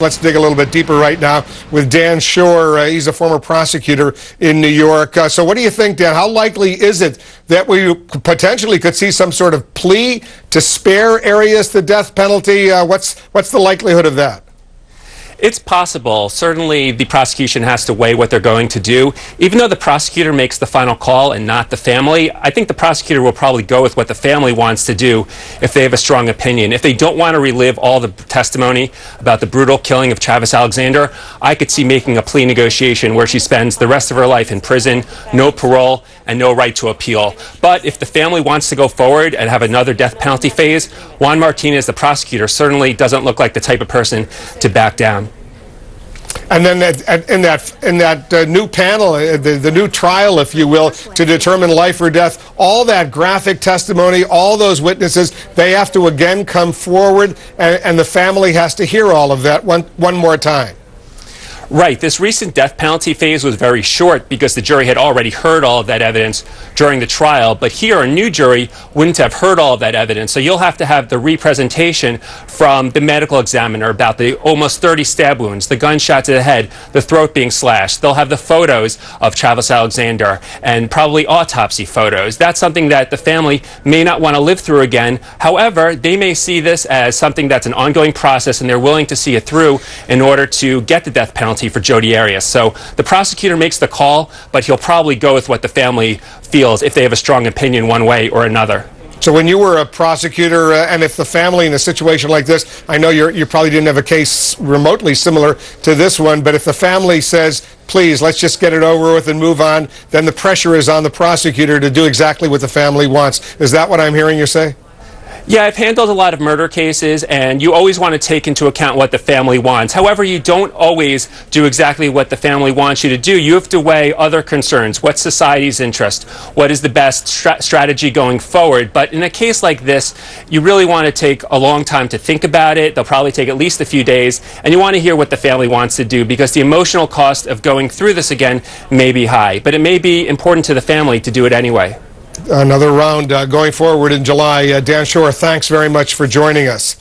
Let's dig a little bit deeper right now with Dan Schorr. He's a former prosecutor in New York. So what do you think, Dan? How likely is it that we potentially could see some sort of plea to spare areas the death penalty? What's the likelihood of that? It's possible. Certainly the prosecution has to weigh what they're going to do. Even though the prosecutor makes the final call and not the family, I think the prosecutor will probably go with what the family wants to do if they have a strong opinion. If they don't want to relive all the testimony about the brutal killing of Travis Alexander, I could see making a plea negotiation where she spends the rest of her life in prison, no parole, and no right to appeal. But if the family wants to go forward and have another death penalty phase, Juan Martinez, the prosecutor, certainly doesn't look like the type of person to back down. And then in that new panel, the new trial, if you will, to determine life or death, all that graphic testimony, all those witnesses, they have to again come forward, and the family has to hear all of that one more time. Right. This recent death penalty phase was very short because the jury had already heard all of that evidence during the trial. But here, a new jury wouldn't have heard all of that evidence. So you'll have to have the representation from the medical examiner about the almost 30 stab wounds, the gunshot to the head, the throat being slashed. They'll have the photos of Travis Alexander and probably autopsy photos. That's something that the family may not want to live through again. However, they may see this as something that's an ongoing process, and they're willing to see it through in order to get the death penalty for Jodi Arias. So the prosecutor makes the call, but he'll probably go with what the family feels if they have a strong opinion one way or another. So when you were a prosecutor, and if the family in a situation like this, I know you probably didn't have a case remotely similar to this one, but if the family says, please, let's just get it over with and move on, then the pressure is on the prosecutor to do exactly what the family wants. Is that what I'm hearing you say? Yeah, I've handled a lot of murder cases, and you always want to take into account what the family wants. However, you don't always do exactly what the family wants you to do. You have to weigh other concerns. What's society's interest? What is the best strategy going forward? But in a case like this, you really want to take a long time to think about it. They'll probably take at least a few days, and you want to hear what the family wants to do because the emotional cost of going through this again may be high. But it may be important to the family to do it anyway. Another round going forward in July. Dan Schorr, thanks very much for joining us.